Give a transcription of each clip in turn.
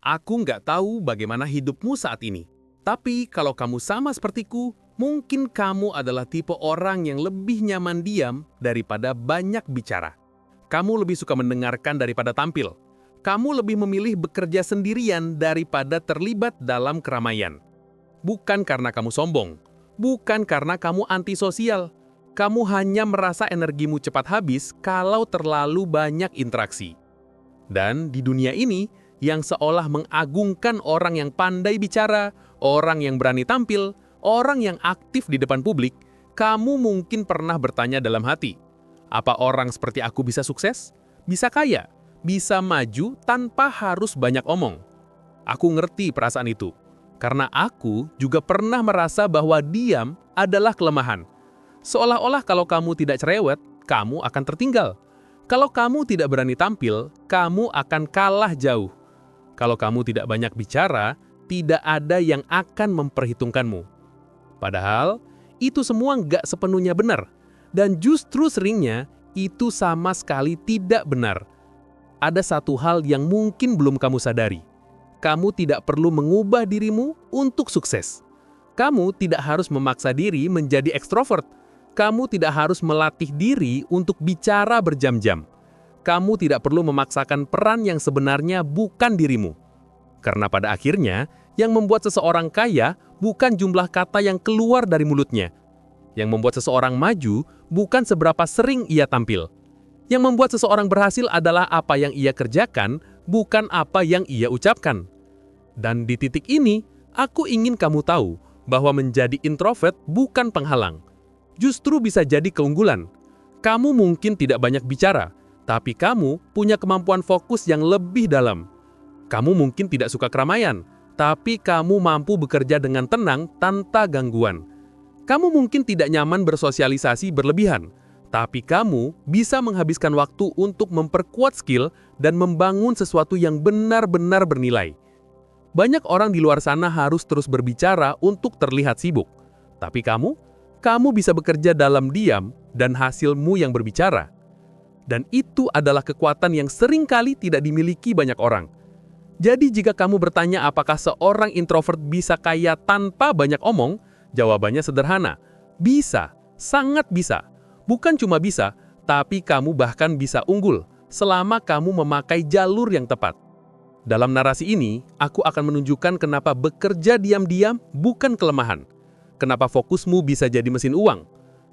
Aku nggak tahu bagaimana hidupmu saat ini. Tapi kalau kamu sama sepertiku, mungkin kamu adalah tipe orang yang lebih nyaman diam daripada banyak bicara. Kamu lebih suka mendengarkan daripada tampil. Kamu lebih memilih bekerja sendirian daripada terlibat dalam keramaian. Bukan karena kamu sombong, bukan karena kamu antisosial. Kamu hanya merasa energimu cepat habis kalau terlalu banyak interaksi. Dan di dunia ini, yang seolah mengagungkan orang yang pandai bicara, orang yang berani tampil, orang yang aktif di depan publik, kamu mungkin pernah bertanya dalam hati, apa orang seperti aku bisa sukses? Bisa kaya? Bisa maju tanpa harus banyak omong? Aku ngerti perasaan itu, karena aku juga pernah merasa bahwa diam adalah kelemahan. Seolah-olah kalau kamu tidak cerewet, kamu akan tertinggal. Kalau kamu tidak berani tampil, kamu akan kalah jauh. Kalau kamu tidak banyak bicara, tidak ada yang akan memperhitungkanmu. Padahal, itu semua nggak sepenuhnya benar. Dan justru seringnya, itu sama sekali tidak benar. Ada satu hal yang mungkin belum kamu sadari. Kamu tidak perlu mengubah dirimu untuk sukses. Kamu tidak harus memaksa diri menjadi ekstrovert. Kamu tidak harus melatih diri untuk bicara berjam-jam. Kamu tidak perlu memaksakan peran yang sebenarnya bukan dirimu. Karena pada akhirnya, yang membuat seseorang kaya bukan jumlah kata yang keluar dari mulutnya. Yang membuat seseorang maju bukan seberapa sering ia tampil. Yang membuat seseorang berhasil adalah apa yang ia kerjakan, bukan apa yang ia ucapkan. Dan di titik ini, aku ingin kamu tahu bahwa menjadi introvert bukan penghalang. Justru bisa jadi keunggulan. Kamu mungkin tidak banyak bicara, tapi kamu punya kemampuan fokus yang lebih dalam. Kamu mungkin tidak suka keramaian, tapi kamu mampu bekerja dengan tenang tanpa gangguan. Kamu mungkin tidak nyaman bersosialisasi berlebihan, tapi kamu bisa menghabiskan waktu untuk memperkuat skill dan membangun sesuatu yang benar-benar bernilai. Banyak orang di luar sana harus terus berbicara untuk terlihat sibuk. Tapi kamu bisa bekerja dalam diam dan hasilmu yang berbicara. Dan itu adalah kekuatan yang seringkali tidak dimiliki banyak orang. Jadi jika kamu bertanya apakah seorang introvert bisa kaya tanpa banyak omong, jawabannya sederhana. Bisa, sangat bisa. Bukan cuma bisa, tapi kamu bahkan bisa unggul selama kamu memakai jalur yang tepat. Dalam narasi ini, aku akan menunjukkan kenapa bekerja diam-diam bukan kelemahan. Kenapa fokusmu bisa jadi mesin uang.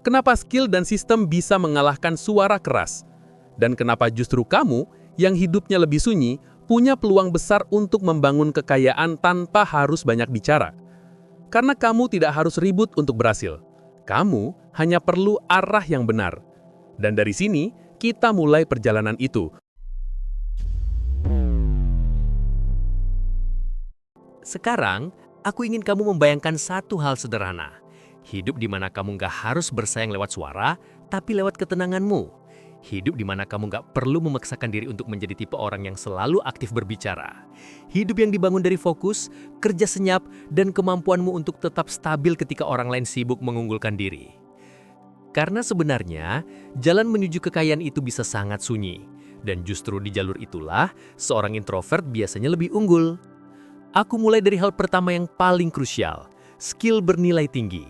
Kenapa skill dan sistem bisa mengalahkan suara keras. Dan kenapa justru kamu, yang hidupnya lebih sunyi, punya peluang besar untuk membangun kekayaan tanpa harus banyak bicara. Karena kamu tidak harus ribut untuk berhasil. Kamu hanya perlu arah yang benar. Dan dari sini, kita mulai perjalanan itu. Sekarang, aku ingin kamu membayangkan satu hal sederhana. Hidup di mana kamu nggak harus bersaing lewat suara, tapi lewat ketenanganmu. Hidup di mana kamu nggak perlu memaksakan diri untuk menjadi tipe orang yang selalu aktif berbicara. Hidup yang dibangun dari fokus, kerja senyap, dan kemampuanmu untuk tetap stabil ketika orang lain sibuk mengunggulkan diri. Karena sebenarnya, jalan menuju kekayaan itu bisa sangat sunyi. Dan justru di jalur itulah, seorang introvert biasanya lebih unggul. Aku mulai dari hal pertama yang paling krusial, skill bernilai tinggi.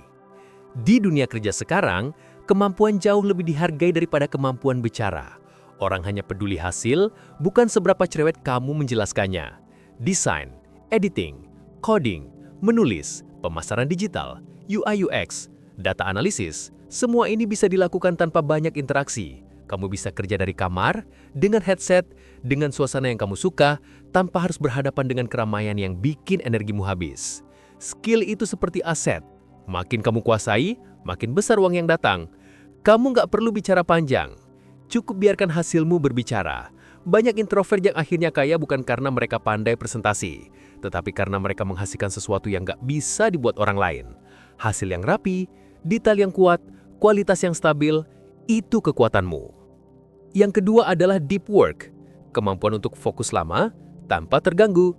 Di dunia kerja sekarang, kemampuan jauh lebih dihargai daripada kemampuan bicara. Orang hanya peduli hasil, bukan seberapa cerewet kamu menjelaskannya. Desain, editing, coding, menulis, pemasaran digital, UI UX, data analisis, semua ini bisa dilakukan tanpa banyak interaksi. Kamu bisa kerja dari kamar, dengan headset, dengan suasana yang kamu suka, tanpa harus berhadapan dengan keramaian yang bikin energimu habis. Skill itu seperti aset. Makin kamu kuasai, makin besar uang yang datang. Kamu nggak perlu bicara panjang. Cukup biarkan hasilmu berbicara. Banyak introvert yang akhirnya kaya bukan karena mereka pandai presentasi, tetapi karena mereka menghasilkan sesuatu yang nggak bisa dibuat orang lain. Hasil yang rapi, detail yang kuat, kualitas yang stabil, itu kekuatanmu. Yang kedua adalah deep work, kemampuan untuk fokus lama tanpa terganggu.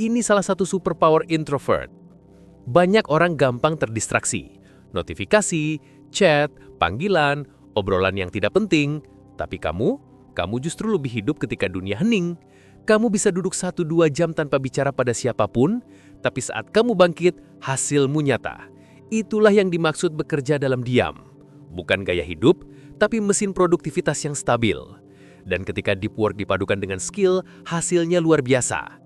Ini salah satu superpower introvert. Banyak orang gampang terdistraksi. Notifikasi, chat, panggilan, obrolan yang tidak penting. Tapi kamu justru lebih hidup ketika dunia hening. Kamu bisa duduk 1-2 jam tanpa bicara pada siapapun, tapi saat kamu bangkit, hasilmu nyata. Itulah yang dimaksud bekerja dalam diam. Bukan gaya hidup, tapi mesin produktivitas yang stabil. Dan ketika deep work dipadukan dengan skill, hasilnya luar biasa.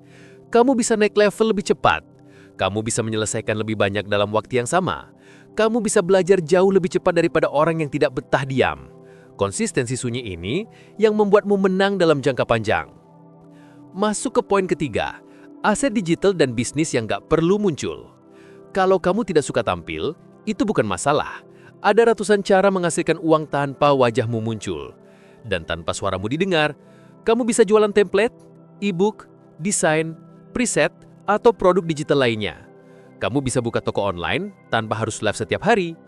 Kamu bisa naik level lebih cepat. Kamu bisa menyelesaikan lebih banyak dalam waktu yang sama. Kamu bisa belajar jauh lebih cepat daripada orang yang tidak betah diam. Konsistensi sunyi ini yang membuatmu menang dalam jangka panjang. Masuk ke poin ketiga, aset digital dan bisnis yang gak perlu muncul. Kalau kamu tidak suka tampil, itu bukan masalah. Ada ratusan cara menghasilkan uang tanpa wajahmu muncul. Dan tanpa suaramu didengar, kamu bisa jualan template, e-book, desain, preset, atau produk digital lainnya. Kamu bisa buka toko online tanpa harus live setiap hari.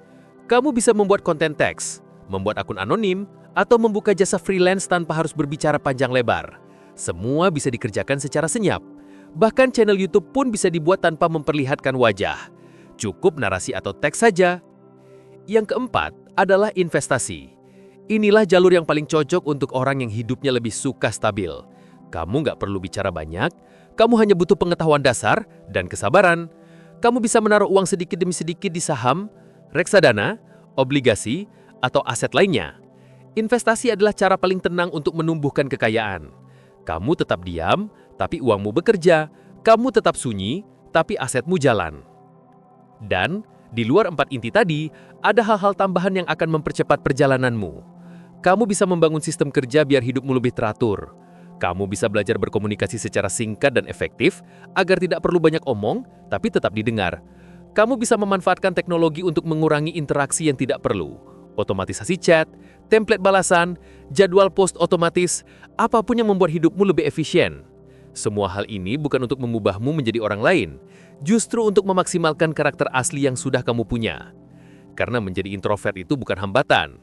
Kamu bisa membuat konten teks, membuat akun anonim, atau membuka jasa freelance tanpa harus berbicara panjang lebar. Semua bisa dikerjakan secara senyap. Bahkan channel YouTube pun bisa dibuat tanpa memperlihatkan wajah. Cukup narasi atau teks saja. Yang keempat adalah investasi. Inilah jalur yang paling cocok untuk orang yang hidupnya lebih suka stabil. Kamu nggak perlu bicara banyak, kamu hanya butuh pengetahuan dasar dan kesabaran. Kamu bisa menaruh uang sedikit demi sedikit di saham, reksadana, obligasi, atau aset lainnya. Investasi adalah cara paling tenang untuk menumbuhkan kekayaan. Kamu tetap diam, tapi uangmu bekerja. Kamu tetap sunyi, tapi asetmu jalan. Dan di luar 4 inti tadi, ada hal-hal tambahan yang akan mempercepat perjalananmu. Kamu bisa membangun sistem kerja biar hidupmu lebih teratur. Kamu bisa belajar berkomunikasi secara singkat dan efektif agar tidak perlu banyak omong, tapi tetap didengar. Kamu bisa memanfaatkan teknologi untuk mengurangi interaksi yang tidak perlu. Otomatisasi chat, template balasan, jadwal post otomatis, apapun yang membuat hidupmu lebih efisien. Semua hal ini bukan untuk mengubahmu menjadi orang lain, justru untuk memaksimalkan karakter asli yang sudah kamu punya. Karena menjadi introvert itu bukan hambatan.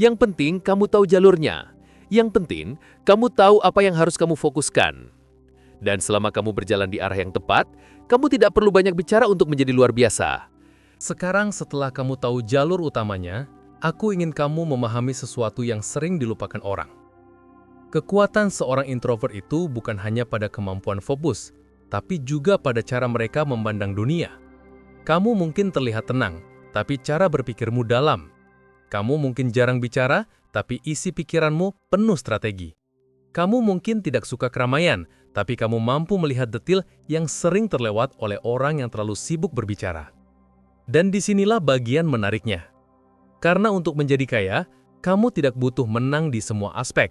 Yang penting kamu tahu jalurnya. Yang penting kamu tahu apa yang harus kamu fokuskan. Dan selama kamu berjalan di arah yang tepat, kamu tidak perlu banyak bicara untuk menjadi luar biasa. Sekarang setelah kamu tahu jalur utamanya, aku ingin kamu memahami sesuatu yang sering dilupakan orang. Kekuatan seorang introvert itu bukan hanya pada kemampuan fokus, tapi juga pada cara mereka memandang dunia. Kamu mungkin terlihat tenang, tapi cara berpikirmu dalam. Kamu mungkin jarang bicara, tapi isi pikiranmu penuh strategi. Kamu mungkin tidak suka keramaian, tapi kamu mampu melihat detil yang sering terlewat oleh orang yang terlalu sibuk berbicara. Dan disinilah bagian menariknya. Karena untuk menjadi kaya, kamu tidak butuh menang di semua aspek.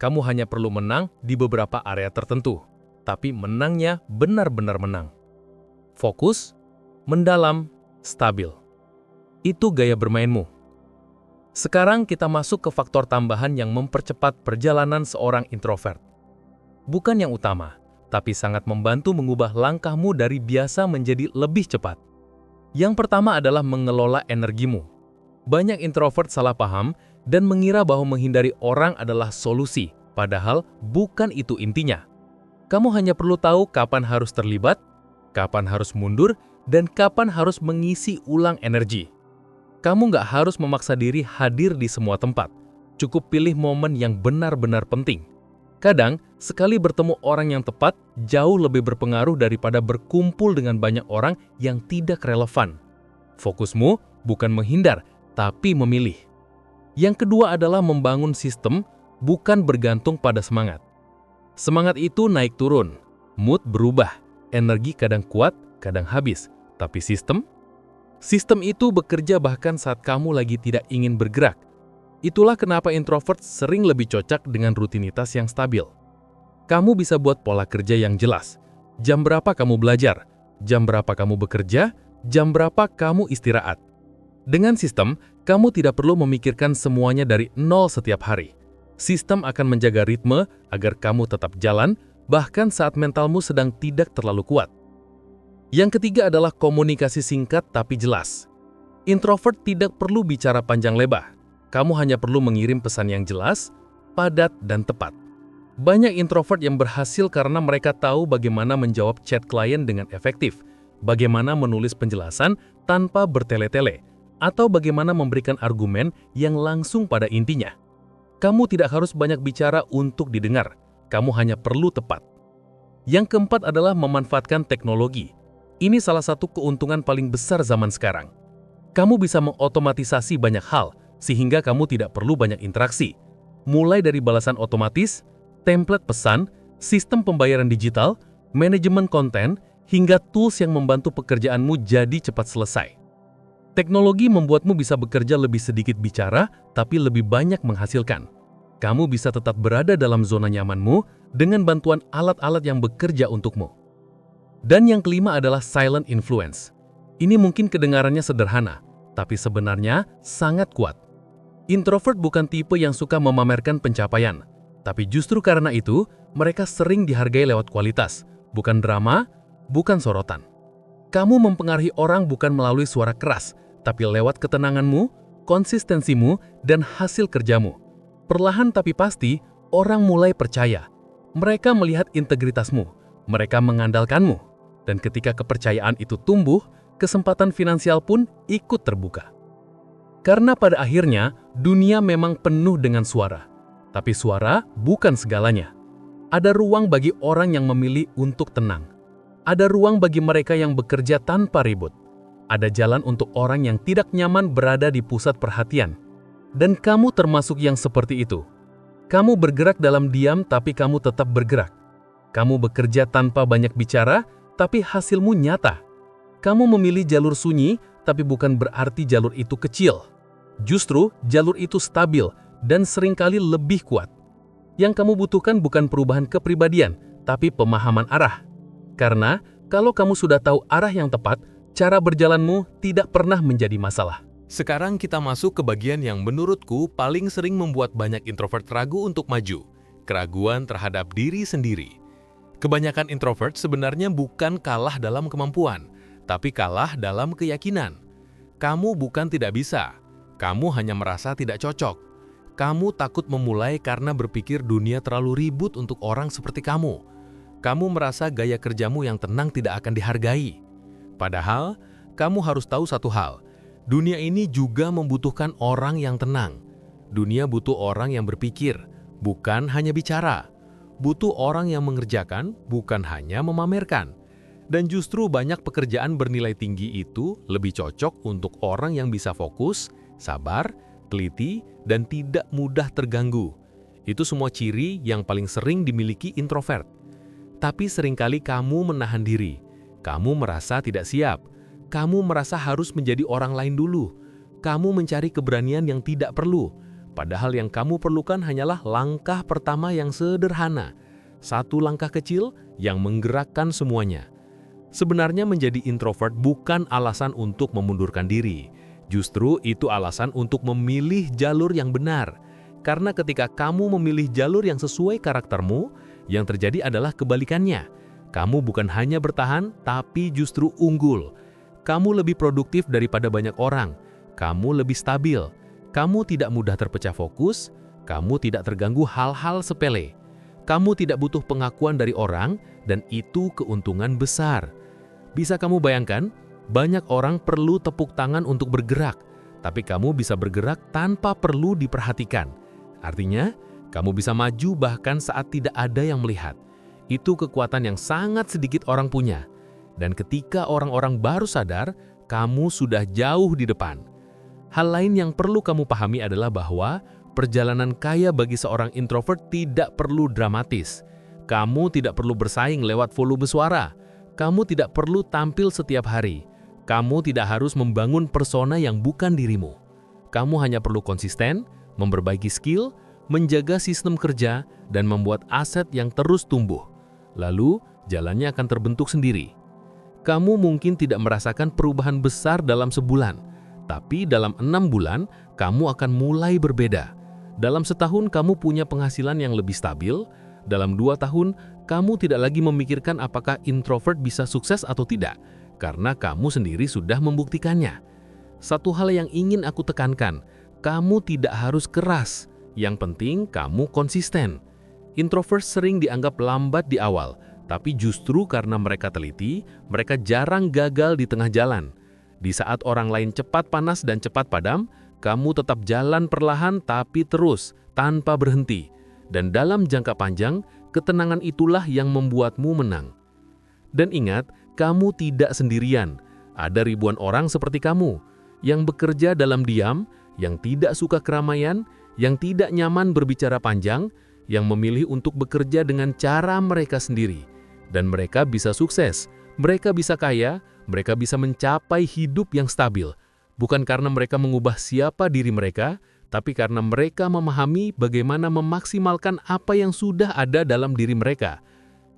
Kamu hanya perlu menang di beberapa area tertentu. Tapi menangnya benar-benar menang. Fokus, mendalam, stabil. Itu gaya bermainmu. Sekarang kita masuk ke faktor tambahan yang mempercepat perjalanan seorang introvert. Bukan yang utama, tapi sangat membantu mengubah langkahmu dari biasa menjadi lebih cepat. Yang pertama adalah mengelola energimu. Banyak introvert salah paham dan mengira bahwa menghindari orang adalah solusi, padahal bukan itu intinya. Kamu hanya perlu tahu kapan harus terlibat, kapan harus mundur, dan kapan harus mengisi ulang energi. Kamu nggak harus memaksa diri hadir di semua tempat. Cukup pilih momen yang benar-benar penting. Kadang, sekali bertemu orang yang tepat, jauh lebih berpengaruh daripada berkumpul dengan banyak orang yang tidak relevan. Fokusmu bukan menghindar, tapi memilih. Yang kedua adalah membangun sistem, bukan bergantung pada semangat. Semangat itu naik turun, mood berubah, energi kadang kuat, kadang habis. Tapi sistem itu bekerja bahkan saat kamu lagi tidak ingin bergerak. Itulah kenapa introvert sering lebih cocok dengan rutinitas yang stabil. Kamu bisa buat pola kerja yang jelas. Jam berapa kamu belajar, jam berapa kamu bekerja, jam berapa kamu istirahat. Dengan sistem, kamu tidak perlu memikirkan semuanya dari nol setiap hari. Sistem akan menjaga ritme agar kamu tetap jalan, bahkan saat mentalmu sedang tidak terlalu kuat. Yang ketiga adalah komunikasi singkat tapi jelas. Introvert tidak perlu bicara panjang lebar. Kamu hanya perlu mengirim pesan yang jelas, padat, dan tepat. Banyak introvert yang berhasil karena mereka tahu bagaimana menjawab chat klien dengan efektif, bagaimana menulis penjelasan tanpa bertele-tele, atau bagaimana memberikan argumen yang langsung pada intinya. Kamu tidak harus banyak bicara untuk didengar. Kamu hanya perlu tepat. Yang keempat adalah memanfaatkan teknologi. Ini salah satu keuntungan paling besar zaman sekarang. Kamu bisa mengotomatisasi banyak hal, sehingga kamu tidak perlu banyak interaksi. Mulai dari balasan otomatis, template pesan, sistem pembayaran digital, manajemen konten, hingga tools yang membantu pekerjaanmu jadi cepat selesai. Teknologi membuatmu bisa bekerja lebih sedikit bicara, tapi lebih banyak menghasilkan. Kamu bisa tetap berada dalam zona nyamanmu dengan bantuan alat-alat yang bekerja untukmu. Dan yang kelima adalah silent influence. Ini mungkin kedengarannya sederhana, tapi sebenarnya sangat kuat. Introvert bukan tipe yang suka memamerkan pencapaian, tapi justru karena itu, mereka sering dihargai lewat kualitas, bukan drama, bukan sorotan. Kamu mempengaruhi orang bukan melalui suara keras, tapi lewat ketenanganmu, konsistensimu, dan hasil kerjamu. Perlahan tapi pasti, orang mulai percaya. Mereka melihat integritasmu, mereka mengandalkanmu. Dan ketika kepercayaan itu tumbuh, kesempatan finansial pun ikut terbuka. Karena pada akhirnya, dunia memang penuh dengan suara. Tapi suara bukan segalanya. Ada ruang bagi orang yang memilih untuk tenang. Ada ruang bagi mereka yang bekerja tanpa ribut. Ada jalan untuk orang yang tidak nyaman berada di pusat perhatian. Dan kamu termasuk yang seperti itu. Kamu bergerak dalam diam tapi kamu tetap bergerak. Kamu bekerja tanpa banyak bicara, tapi hasilmu nyata. Kamu memilih jalur sunyi, tapi bukan berarti jalur itu kecil. Justru, jalur itu stabil dan seringkali lebih kuat. Yang kamu butuhkan bukan perubahan kepribadian, tapi pemahaman arah. Karena, kalau kamu sudah tahu arah yang tepat, cara berjalanmu tidak pernah menjadi masalah. Sekarang kita masuk ke bagian yang menurutku paling sering membuat banyak introvert ragu untuk maju. Keraguan terhadap diri sendiri. Kebanyakan introvert sebenarnya bukan kalah dalam kemampuan, tapi kalah dalam keyakinan. Kamu bukan tidak bisa, kamu hanya merasa tidak cocok. Kamu takut memulai karena berpikir dunia terlalu ribut untuk orang seperti kamu. Kamu merasa gaya kerjamu yang tenang tidak akan dihargai. Padahal, kamu harus tahu satu hal, dunia ini juga membutuhkan orang yang tenang. Dunia butuh orang yang berpikir, bukan hanya bicara. Butuh orang yang mengerjakan, bukan hanya memamerkan. Dan justru banyak pekerjaan bernilai tinggi itu lebih cocok untuk orang yang bisa fokus, sabar, teliti, dan tidak mudah terganggu. Itu semua ciri yang paling sering dimiliki introvert. Tapi seringkali kamu menahan diri. Kamu merasa tidak siap. Kamu merasa harus menjadi orang lain dulu. Kamu mencari keberanian yang tidak perlu. Padahal yang kamu perlukan hanyalah langkah pertama yang sederhana. Satu langkah kecil yang menggerakkan semuanya. Sebenarnya menjadi introvert bukan alasan untuk memundurkan diri. Justru itu alasan untuk memilih jalur yang benar. Karena ketika kamu memilih jalur yang sesuai karaktermu, yang terjadi adalah kebalikannya. Kamu bukan hanya bertahan, tapi justru unggul. Kamu lebih produktif daripada banyak orang. Kamu lebih stabil. Kamu tidak mudah terpecah fokus, kamu tidak terganggu hal-hal sepele. Kamu tidak butuh pengakuan dari orang, dan itu keuntungan besar. Bisa kamu bayangkan, banyak orang perlu tepuk tangan untuk bergerak, tapi kamu bisa bergerak tanpa perlu diperhatikan. Artinya, kamu bisa maju bahkan saat tidak ada yang melihat. Itu kekuatan yang sangat sedikit orang punya. Dan ketika orang-orang baru sadar, kamu sudah jauh di depan. Hal lain yang perlu kamu pahami adalah bahwa perjalanan kaya bagi seorang introvert tidak perlu dramatis. Kamu tidak perlu bersaing lewat volume suara. Kamu tidak perlu tampil setiap hari. Kamu tidak harus membangun persona yang bukan dirimu. Kamu hanya perlu konsisten, memperbaiki skill, menjaga sistem kerja, dan membuat aset yang terus tumbuh. Lalu, jalannya akan terbentuk sendiri. Kamu mungkin tidak merasakan perubahan besar dalam sebulan, tapi dalam 6 bulan, kamu akan mulai berbeda. Dalam setahun, kamu punya penghasilan yang lebih stabil. Dalam 2 tahun, kamu tidak lagi memikirkan apakah introvert bisa sukses atau tidak, karena kamu sendiri sudah membuktikannya. Satu hal yang ingin aku tekankan, kamu tidak harus keras. Yang penting, kamu konsisten. Introvert sering dianggap lambat di awal, tapi justru karena mereka teliti, mereka jarang gagal di tengah jalan. Di saat orang lain cepat panas dan cepat padam, kamu tetap jalan perlahan tapi terus, tanpa berhenti. Dan dalam jangka panjang, Ketenangan itulah yang membuatmu menang. Dan ingat, kamu tidak sendirian. Ada ribuan orang seperti kamu yang bekerja dalam diam, yang tidak suka keramaian, yang tidak nyaman berbicara panjang, yang memilih untuk bekerja dengan cara mereka sendiri. Dan mereka bisa sukses, mereka bisa kaya, mereka bisa mencapai hidup yang stabil. Bukan karena mereka mengubah siapa diri mereka, tapi karena mereka memahami bagaimana memaksimalkan apa yang sudah ada dalam diri mereka.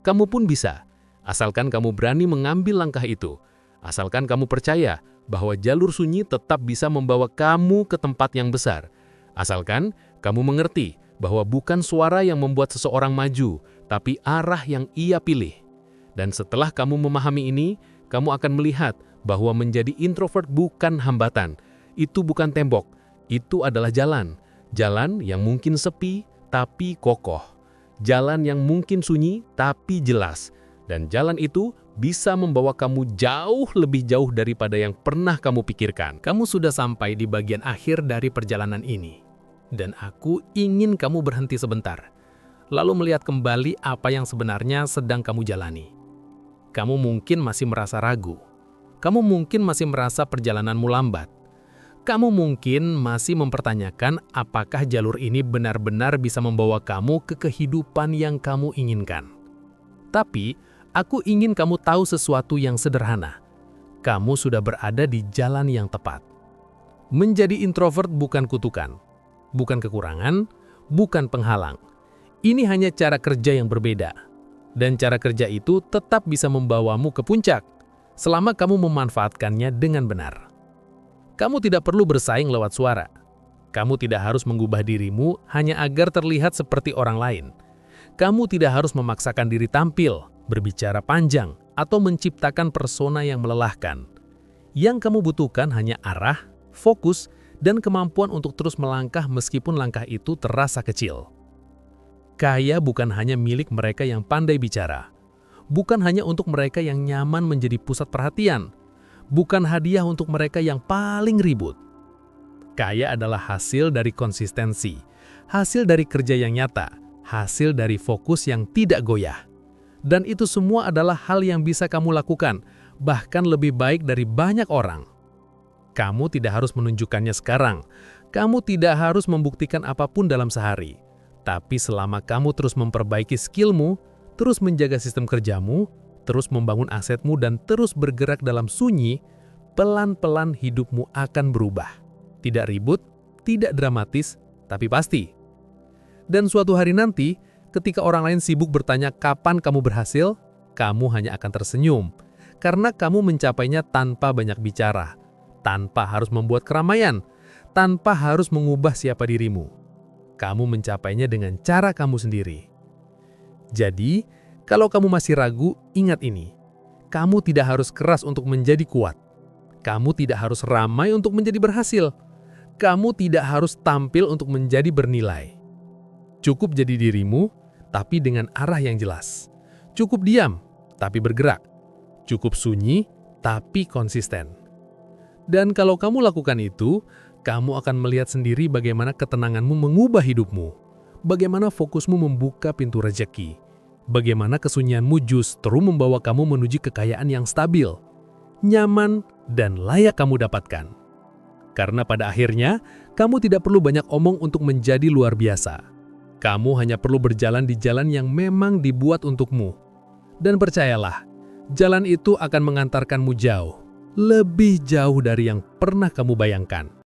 Kamu pun bisa, asalkan kamu berani mengambil langkah itu. Asalkan kamu percaya bahwa jalur sunyi tetap bisa membawa kamu ke tempat yang besar. Asalkan kamu mengerti bahwa bukan suara yang membuat seseorang maju, tapi arah yang ia pilih. Dan setelah kamu memahami ini, kamu akan melihat bahwa menjadi introvert bukan hambatan. Itu bukan tembok, itu adalah jalan. Jalan yang mungkin sepi, tapi kokoh. Jalan yang mungkin sunyi, tapi jelas. Dan jalan itu bisa membawa kamu jauh lebih jauh daripada yang pernah kamu pikirkan. Kamu sudah sampai di bagian akhir dari perjalanan ini. Dan aku ingin kamu berhenti sebentar, lalu melihat kembali apa yang sebenarnya sedang kamu jalani. Kamu mungkin masih merasa ragu. Kamu mungkin masih merasa perjalananmu lambat. Kamu mungkin masih mempertanyakan apakah jalur ini benar-benar bisa membawa kamu ke kehidupan yang kamu inginkan. Tapi, aku ingin kamu tahu sesuatu yang sederhana. Kamu sudah berada di jalan yang tepat. Menjadi introvert bukan kutukan, bukan kekurangan, bukan penghalang. Ini hanya cara kerja yang berbeda. Dan cara kerja itu tetap bisa membawamu ke puncak, selama kamu memanfaatkannya dengan benar. Kamu tidak perlu bersaing lewat suara. Kamu tidak harus mengubah dirimu hanya agar terlihat seperti orang lain. Kamu tidak harus memaksakan diri tampil, berbicara panjang, atau menciptakan persona yang melelahkan. Yang kamu butuhkan hanya arah, fokus, dan kemampuan untuk terus melangkah meskipun langkah itu terasa kecil. Kaya bukan hanya milik mereka yang pandai bicara. Bukan hanya untuk mereka yang nyaman menjadi pusat perhatian. Bukan hadiah untuk mereka yang paling ribut. Kaya adalah hasil dari konsistensi, hasil dari kerja yang nyata, hasil dari fokus yang tidak goyah. Dan itu semua adalah hal yang bisa kamu lakukan, bahkan lebih baik dari banyak orang. Kamu tidak harus menunjukkannya sekarang. Kamu tidak harus membuktikan apapun dalam sehari. Tapi selama kamu terus memperbaiki skillmu, terus menjaga sistem kerjamu, terus membangun asetmu dan terus bergerak dalam sunyi, pelan-pelan hidupmu akan berubah. Tidak ribut, tidak dramatis, tapi pasti. Dan suatu hari nanti, ketika orang lain sibuk bertanya kapan kamu berhasil, kamu hanya akan tersenyum. Karena kamu mencapainya tanpa banyak bicara, tanpa harus membuat keramaian, tanpa harus mengubah siapa dirimu. Kamu mencapainya dengan cara kamu sendiri. Jadi, kalau kamu masih ragu, ingat ini. Kamu tidak harus keras untuk menjadi kuat. Kamu tidak harus ramai untuk menjadi berhasil. Kamu tidak harus tampil untuk menjadi bernilai. Cukup jadi dirimu, tapi dengan arah yang jelas. Cukup diam, tapi bergerak. Cukup sunyi, tapi konsisten. Dan kalau kamu lakukan itu, kamu akan melihat sendiri bagaimana ketenanganmu mengubah hidupmu. Bagaimana fokusmu membuka pintu rezeki. Bagaimana kesunyianmu justru membawa kamu menuju kekayaan yang stabil, nyaman, dan layak kamu dapatkan. Karena pada akhirnya, kamu tidak perlu banyak omong untuk menjadi luar biasa. Kamu hanya perlu berjalan di jalan yang memang dibuat untukmu. Dan percayalah, jalan itu akan mengantarkanmu jauh, lebih jauh dari yang pernah kamu bayangkan.